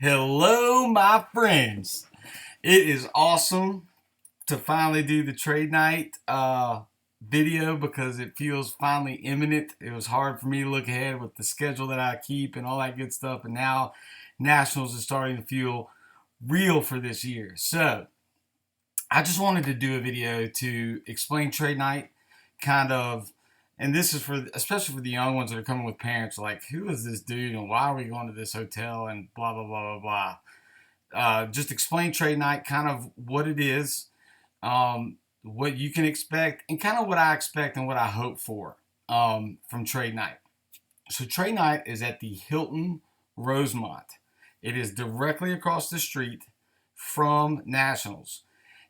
Hello, my friends. It is awesome to finally do the trade night video because it feels finally imminent. It was hard for me to look ahead with the schedule that I keep and all that good stuff, and now Nationals is starting to feel real for this year. So I just wanted to do a video to explain trade night, kind of, and this is for especially for the young ones that are coming with parents. Like, who is this dude, and why are we going to this hotel, and blah blah blah blah blah. Just explain trade night, kind of what it is, what you can expect, and kind of what I expect and what I hope for from trade night. So trade night is at the Hilton Rosemont. It is directly across the street from Nationals.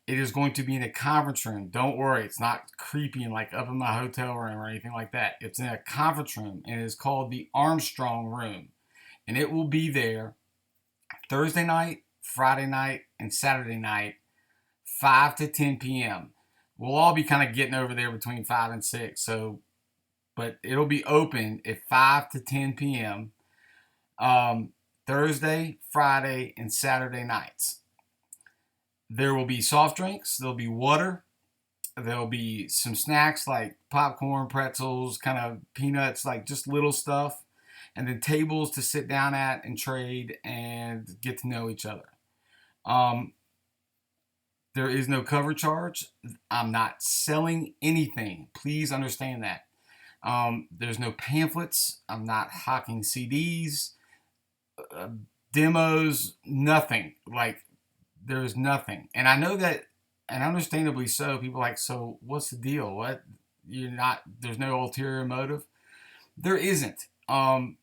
It is going to be in a conference room. Don't worry, it's not creepy and like up in my hotel room or anything like that. It's in a conference room and it is called the Armstrong Room. And it will be there Thursday night, Friday night, and Saturday night, 5 to 10 p.m. We'll all be kind of getting over there between 5 and 6. But it'll be open at 5 to 10 p.m. Thursday, Friday, and Saturday nights. There will be soft drinks, there'll be water, there'll be some snacks like popcorn, pretzels, kind of peanuts, like just little stuff, and then tables to sit down at and trade and get to know each other. Um, there is no cover charge. I'm not selling anything. Please understand that. There's no pamphlets. I'm not hawking CDs, uh, demos, nothing. Like, there's nothing. And I know that, and understandably so, people are like, so what's the deal? What? You're not, there's no ulterior motive? There isn't. And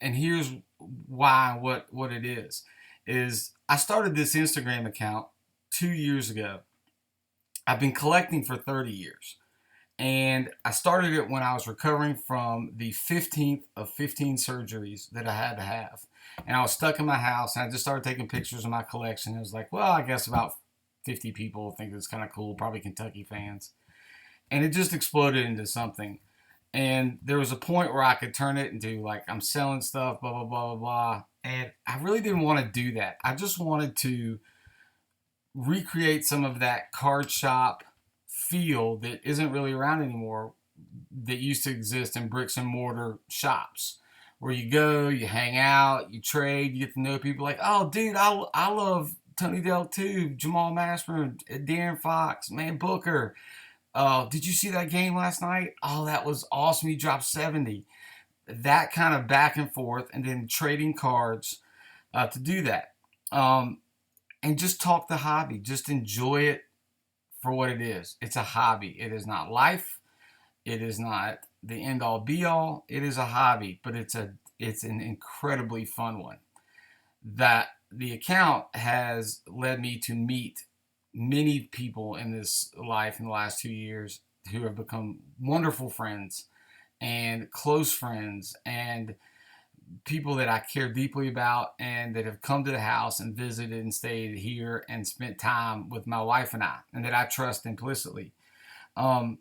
here's why, what it is I started this Instagram account 2 years ago. I've been collecting for 30 years. And I started it when I was recovering from the 15th of 15 surgeries that I had to have. And I was stuck in my house and I just started taking pictures of my collection. It was like, well, I guess about 50 people think it's kind of cool, probably Kentucky fans. And it just exploded into something. And there was a point where I could turn it into like, I'm selling stuff, blah, blah, blah, blah, blah. And I really didn't want to do that. I just wanted to recreate some of that card shop feel that isn't really around anymore, that used to exist in bricks and mortar shops, where you go, you hang out, you trade, you get to know people. Like, oh dude, I love Tony Del too, Jamal Mashburn, Darren Fox, man, Booker. Did you see that game last night? Oh, that was awesome, he dropped 70. That kind of back and forth, and then trading cards to do that. And just talk the hobby, just enjoy it for what it is. It's a hobby. It is not life. It is not the end all be all. It is a hobby, but it's an incredibly fun one. That the account has led me to meet many people in this life in the last 2 years who have become wonderful friends and close friends and people that I care deeply about and that have come to the house and visited and stayed here and spent time with my wife and I, and that I trust implicitly. Um,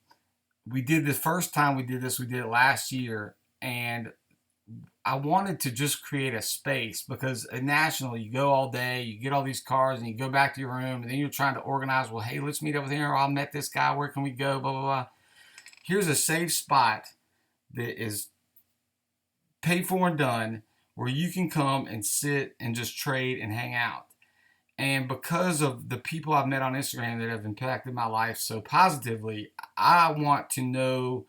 we did the first time we did this, we did it last year, and I wanted to just create a space because at National, you go all day, you get all these cards, and you go back to your room, and then you're trying to organize, well, hey, let's meet up with here, or I met this guy, where can we go, blah, blah, blah. Here's a safe spot that is paid for and done, where you can come and sit and just trade and hang out. And because of the people I've met on Instagram that have impacted my life so positively, I want to know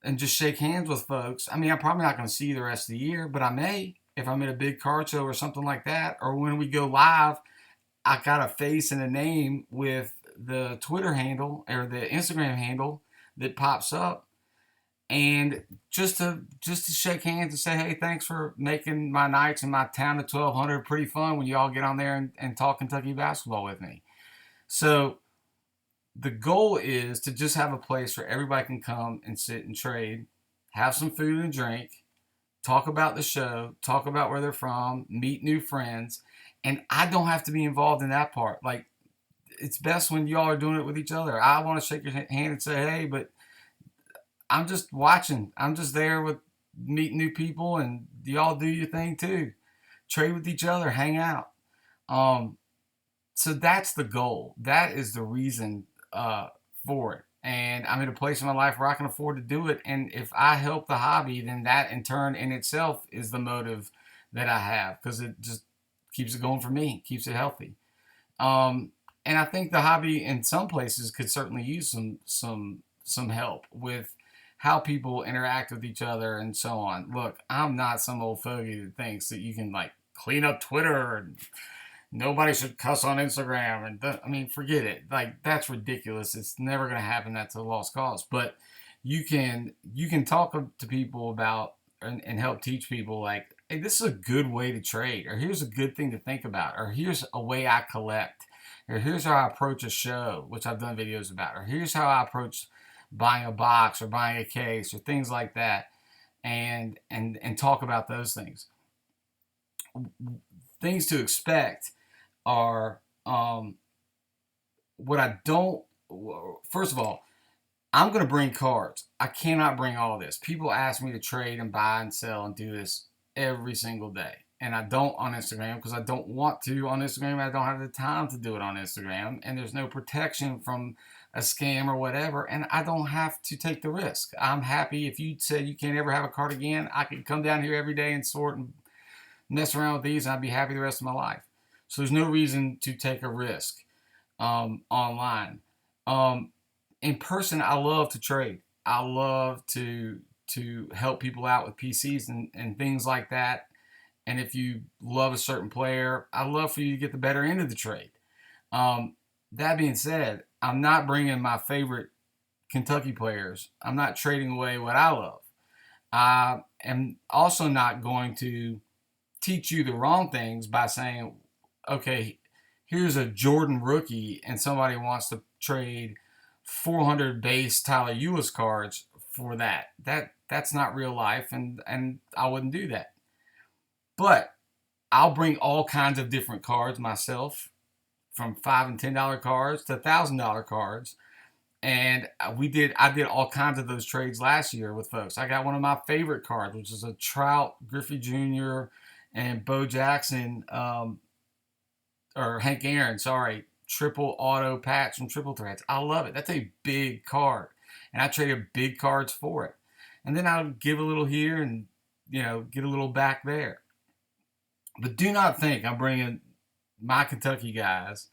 and just shake hands with folks. I mean, I'm probably not going to see you the rest of the year, but I may if I'm at a big card show or something like that. Or when we go live, I got a face and a name with the Twitter handle or the Instagram handle that pops up, and just to shake hands and say, hey, thanks for making my nights in my town of 1200 pretty fun when you all get on there and talk Kentucky basketball with me. So the goal is to just have a place where everybody can come and sit and trade, have some food and drink, talk about the show, talk about where they're from, meet new friends, and I don't have to be involved in that part. Like, it's best when y'all are doing it with each other. I want to shake your hand and say, hey, but I'm just watching. I'm just there with meeting new people, and y'all do your thing too. trade with each other, hang out. Um, so that's the goal. That is the reason for it. And I'm in a place in my life where I can afford to do it. And if I help the hobby, then that in turn in itself is the motive that I have, because it just keeps it going for me, keeps it healthy. Um, and I think the hobby in some places could certainly use some help with how people interact with each other and so on. Look, I'm not some old fogey that thinks that you can like clean up Twitter and nobody should cuss on Instagram. And I mean, forget it. Like that's ridiculous. It's never going to happen. That's a lost cause. But you can talk to people about and help teach people like, hey, this is a good way to trade, or here's a good thing to think about, or here's a way I collect, or here's how I approach a show, which I've done videos about, or here's how I approach buying a box or buying a case or things like that, and talk about those things. Things to expect are what I don't. First of all, I'm going to bring cards. I cannot bring all this. People ask me to trade and buy and sell and do this every single day. And I don't on Instagram because I don't want to on Instagram. I don't have the time to do it on Instagram. And there's no protection from a scam or whatever. And I don't have to take the risk. I'm happy if you said you can't ever have a card again, I could come down here every day and sort and mess around with these and I'd be happy the rest of my life. So there's no reason to take a risk online. Um, in person, I love to trade. I love to help people out with PCs and things like that. And if you love a certain player, I'd love for you to get the better end of the trade. Um, that being said, I'm not bringing my favorite Kentucky players. I'm not trading away what I love. I am also not going to teach you the wrong things by saying, okay, here's a Jordan rookie and somebody wants to trade 400 base Tyler Eulis cards for that. That's not real life, and I wouldn't do that. But I'll bring all kinds of different cards myself, from $5 and $10 cards to $1,000 cards. And I did all kinds of those trades last year with folks. I got one of my favorite cards, which is a Trout, Griffey Jr., and Bo Jackson, or Hank Aaron, sorry, triple auto patch from Triple Threads. I love it. That's a big card. And I traded big cards for it. And then I'll give a little here and, get a little back there. But do not think I'm bringing my Kentucky guys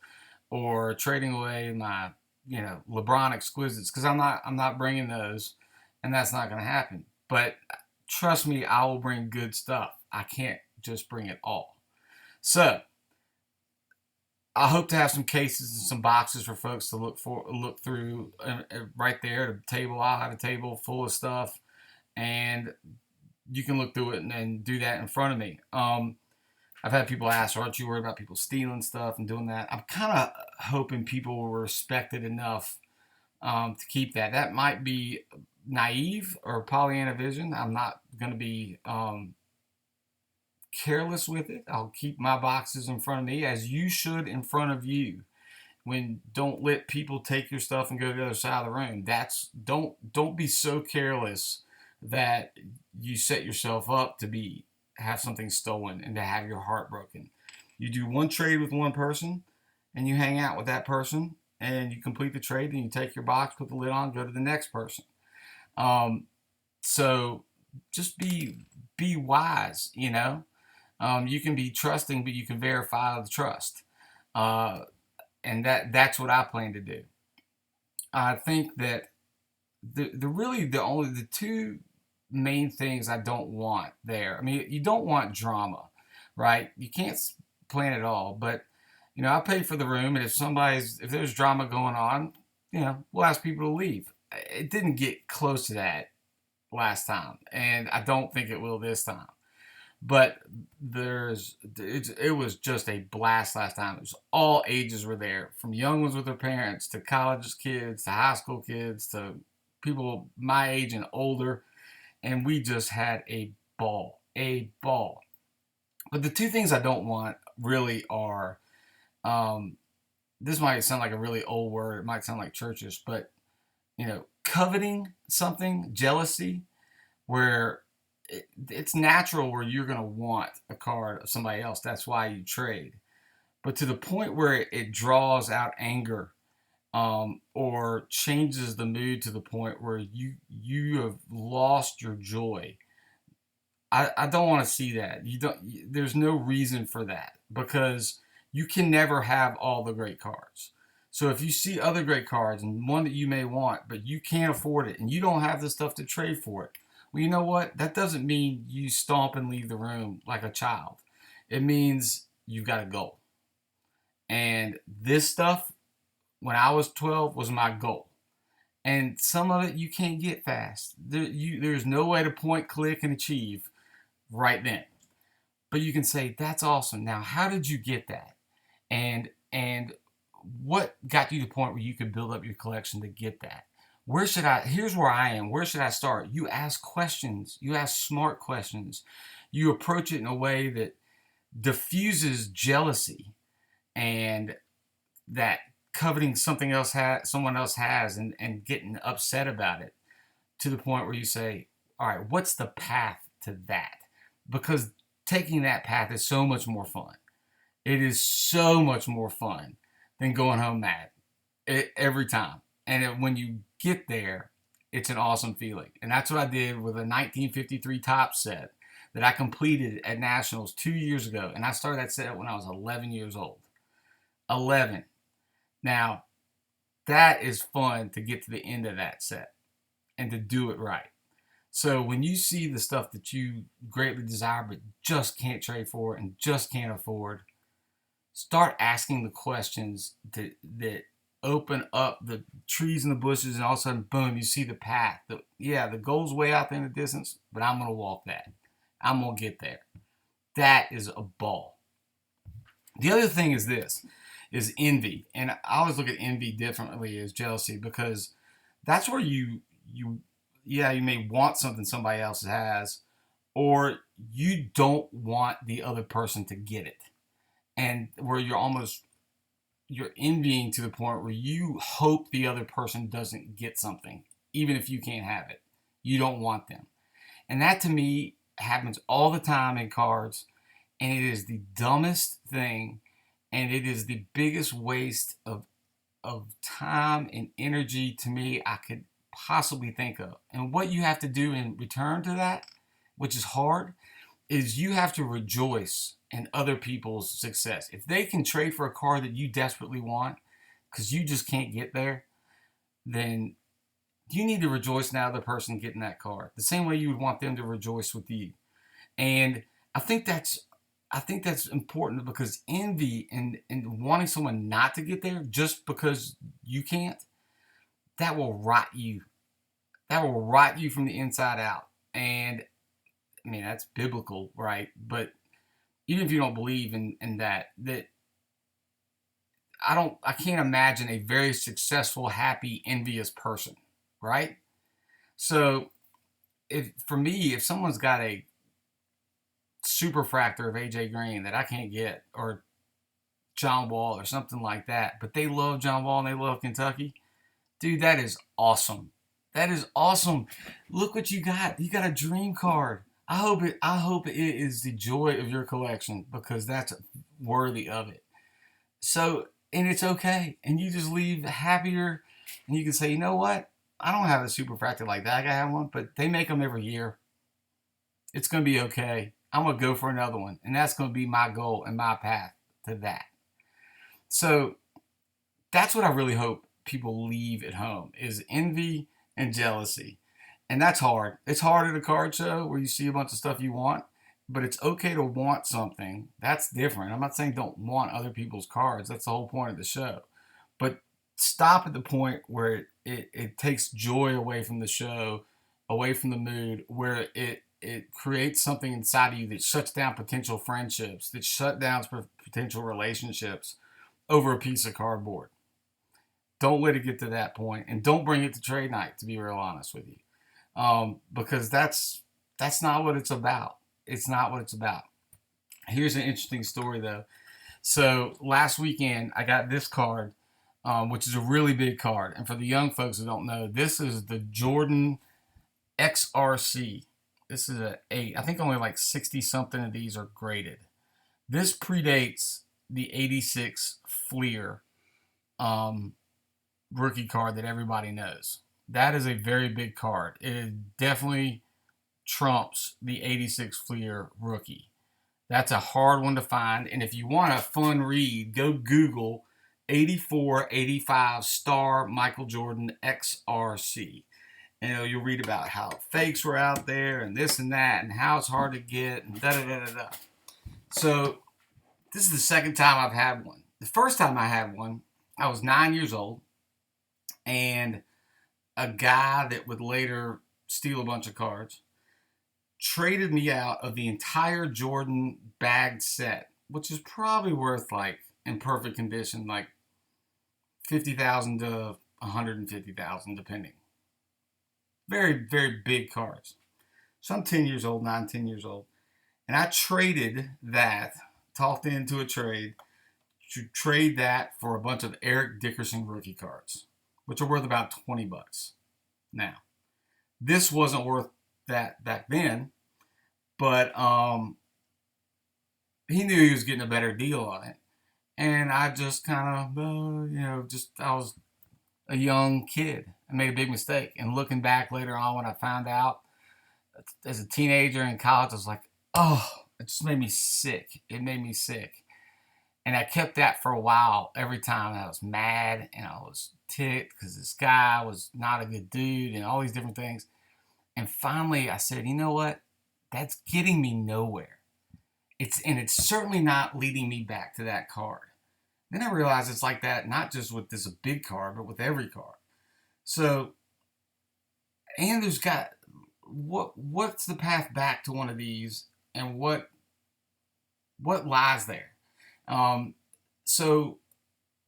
or trading away my, LeBron exquisites, because I'm not bringing those, and that's not going to happen. But trust me, I will bring good stuff. I can't just bring it all. So I hope to have some cases and some boxes for folks to look through right there. The table, I'll have a table full of stuff, and you can look through it and do that in front of me. I've had people ask, aren't you worried about people stealing stuff and doing that? I'm kind of hoping people will respect it enough to keep that. That might be naive or Pollyanna vision. I'm not going to be careless with it. I'll keep my boxes in front of me, as you should in front of you. Don't let people take your stuff and go to the other side of the room. Don't be so careless that you set yourself up to have something stolen and to have your heart broken. You do one trade with one person and you hang out with that person and you complete the trade, and you take your box, put the lid on, go to the next person. So just be wise. You can be trusting, but you can verify the trust. And that's what I plan to do. I think that the two main things I don't want there. I mean, you don't want drama, right? You can't plan it all, but I pay for the room, and if there's drama going on, we'll ask people to leave. It didn't get close to that last time, and I don't think it will this time. But it was just a blast last time. It was all ages were there, from young ones with their parents to college kids to high school kids to people my age and older, and we just had a ball. But the two things I don't want really are, this might sound like a really old word. It might sound like churches, but coveting something, jealousy, where it's natural where you're going to want a card of somebody else. That's why you trade. But to the point where it draws out anger, or changes the mood to the point where you have lost your joy. I don't want to see that. You don't. There's no reason for that, because you can never have all the great cards. So if you see other great cards and one that you may want, but you can't afford it and you don't have the stuff to trade for it, well, you know what? That doesn't mean you stomp and leave the room like a child. It means you've got a goal. And this stuff, when I was 12, was my goal. And some of it you can't get fast. There's no way to point, click, and achieve right then. But you can say, that's awesome. Now, how did you get that? And what got you to the point where you could build up your collection to get that? Here's where I am. Where should I start? You ask questions. You ask smart questions. You approach it in a way that diffuses jealousy and that coveting someone else has, and getting upset about it, to the point where you say, all right, what's the path to that? Because taking that path is so much more fun. It is so much more fun than going home mad every time. And when you get there, it's an awesome feeling. And that's what I did with a 1953 top set that I completed at Nationals 2 years ago. And I started that set when I was 11 years old. 11. Now, that is fun to get to the end of that set and to do it right. So when you see the stuff that you greatly desire but just can't trade for and just can't afford, start asking the questions that open up the trees and the bushes, and all of a sudden, boom, you see the path. The goal's way out there in the distance, but I'm going to walk that. I'm going to get there. That is a ball. The other thing is this, is envy. And I always look at envy differently as jealousy, because that's where you may want something somebody else has, or you don't want the other person to get it. And where you're envying to the point where you hope the other person doesn't get something, even if you can't have it. You don't want them. And that, to me, happens all the time in cards, and it is the dumbest thing, and it is the biggest waste of time and energy, to me, I could possibly think of. And what you have to do in return to that, which is hard, is you have to rejoice in other people's success. If they can trade for a card that you desperately want because you just can't get there, then you need to rejoice in the other person getting that card, the same way you would want them to rejoice with you. And I think that's important, because envy and wanting someone not to get there just because you can't, that will rot you. That will rot you from the inside out. And I mean, that's biblical, right? But even if you don't believe in that I can't imagine a very successful, happy, envious person, right? So if someone's got a superfractor of AJ Green that I can't get, or John Wall or something like that, but they love John Wall and they love Kentucky, dude, that is awesome. That is awesome. Look what you got. You got a dream card. I hope it is the joy of your collection, because that's worthy of it. So, and it's okay. And you just leave happier, and you can say, you know what? I don't have a superfractor like that. I gotta have one, but they make them every year. It's going to be okay. I'm going to go for another one. And that's going to be my goal and my path to that. So that's what I really hope people leave at home, is envy and jealousy. And that's hard. It's hard at a card show where you see a bunch of stuff you want, but it's okay to want something. That's different. I'm not saying don't want other people's cards. That's the whole point of the show. But stop at the point where it takes joy away from the show, away from the mood, where it creates something inside of you that shuts down potential friendships, that shut down potential relationships over a piece of cardboard. Don't let it get to that point, and don't bring it to trade night, to be real honest with you. Because that's not what it's about. It's not what it's about. Here's an interesting story, though. So last weekend, I got this card, which is a really big card. And for the young folks who don't know, this is the Jordan XRC. This is a 8. I think only like 60 something of these are graded. This predates the 86 Fleer um, rookie card that everybody knows. That is a very big card. It definitely trumps the 86 Fleer rookie. That's a hard one to find. And if you want a fun read, go Google 84 85 star Michael Jordan XRC. You'll read about how fakes were out there and this and that and how it's hard to get and da da da da da. So this is the second time I've had one. The first time I had one, I was 9 years old, and a guy that would later steal a bunch of cards traded me out of the entire Jordan bagged set, which is probably worth, like, in perfect condition, like 50,000 to 150,000 depending. Very, very big cards. So I'm 10 years old, 9, 10 years old. And I traded that, talked into a trade, to trade that for a bunch of Eric Dickerson rookie cards, which are worth about 20 bucks. Now, this wasn't worth that back then, but he knew he was getting a better deal on it. And I just kind of, I was a young kid. I made a big mistake. And looking back later on when I found out as a teenager in college, I was like, oh, it just made me sick. It made me sick. And I kept that for a while. Every time I was mad and I was ticked because this guy was not a good dude and all these different things. And finally I said, you know what? That's getting me nowhere. It's certainly not leading me back to that card. Then I realized it's like that, not just with this big card, but with every card. So, Andrew's got, what's the path back to one of these, and what lies there? So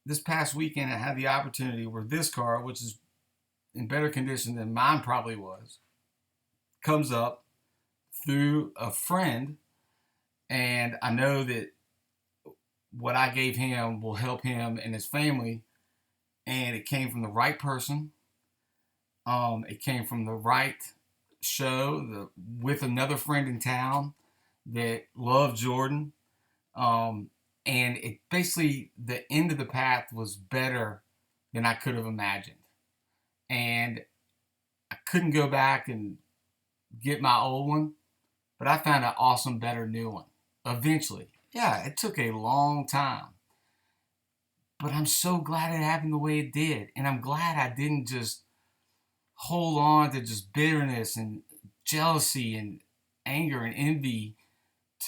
this past weekend I had the opportunity where this car, which is in better condition than mine probably was, comes up through a friend, and I know that what I gave him will help him and his family, and it came from the right person. It came from the right show, with another friend in town that loved Jordan. And it basically, the end of the path was better than I could have imagined. And I couldn't go back and get my old one, but I found an awesome, better new one eventually. Yeah, it took a long time, but I'm so glad it happened the way it did. And I'm glad I didn't just hold on to just bitterness and jealousy and anger and envy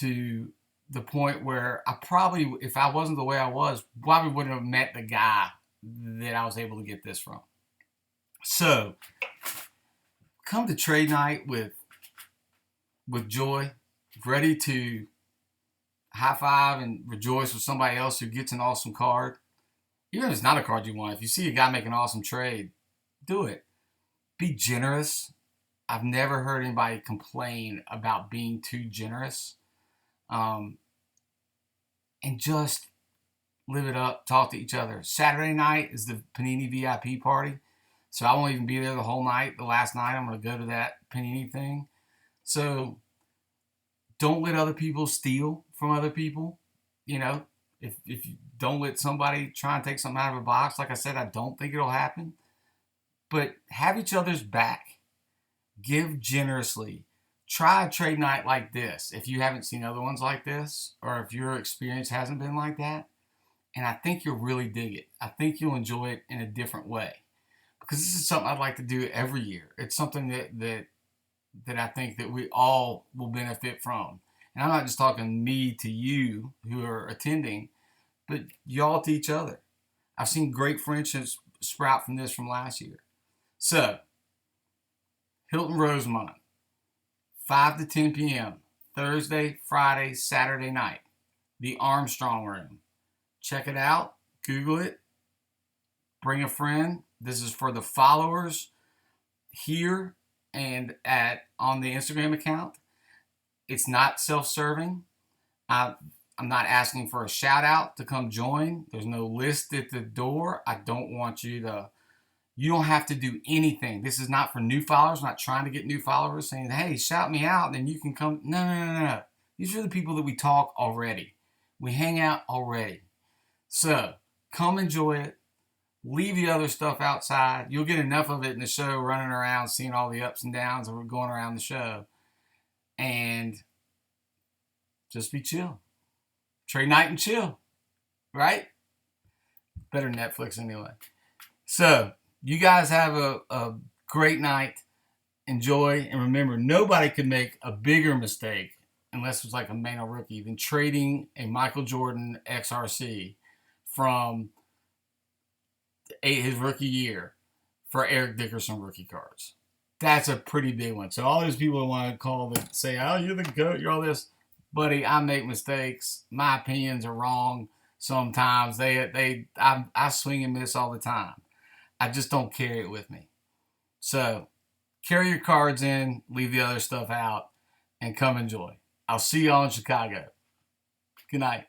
to the point where I probably, if I wasn't the way I was, probably wouldn't have met the guy that I was able to get this from. So, come to trade night with joy, ready to high five and rejoice with somebody else who gets an awesome card. Even if it's not a card you want, if you see a guy make an awesome trade, do it. Be generous. I've never heard anybody complain about being too generous. And just live it up, talk to each other. Saturday night is the Panini VIP party, so I won't even be there the whole night. The last night I'm going to go to that Panini thing. So don't let other people steal from other people. If you don't let somebody try and take something out of a box, like I said, I don't think it'll happen. But have each other's back. Give generously. Try a trade night like this if you haven't seen other ones like this, or if your experience hasn't been like that. And I think you'll really dig it. I think you'll enjoy it in a different way, because this is something I'd like to do every year. It's something that I think that we all will benefit from. And I'm not just talking me to you who are attending, but y'all to each other. I've seen great friendships sprout from this from last year. So, Hilton Rosemont, 5 to 10 p.m., Thursday, Friday, Saturday night. The Armstrong Room. Check it out. Google it. Bring a friend. This is for the followers here and on the Instagram account. It's not self-serving. I'm not asking for a shout out to come join. There's no list at the door. I don't want you to You don't have to do anything. This is not for new followers. I'm not trying to get new followers saying, hey, shout me out and then you can come. No, no, no, no. These are the people that we talk already. We hang out already. So come enjoy it. Leave the other stuff outside. You'll get enough of it in the show, running around, seeing all the ups and downs that we're going around the show. And just be chill. Trade night and chill. Right? Better Netflix anyway. So, you guys have a great night. Enjoy. And remember, nobody could make a bigger mistake, unless it's like a main rookie, than trading a Michael Jordan XRC from his rookie year for Eric Dickerson rookie cards. That's a pretty big one. So all those people that want to call that say, oh, you're the GOAT, you're all this. Buddy, I make mistakes. My opinions are wrong sometimes. I swing and miss all the time. I just don't carry it with me. So carry your cards in, leave the other stuff out, and come enjoy. I'll see y'all in Chicago. Good night.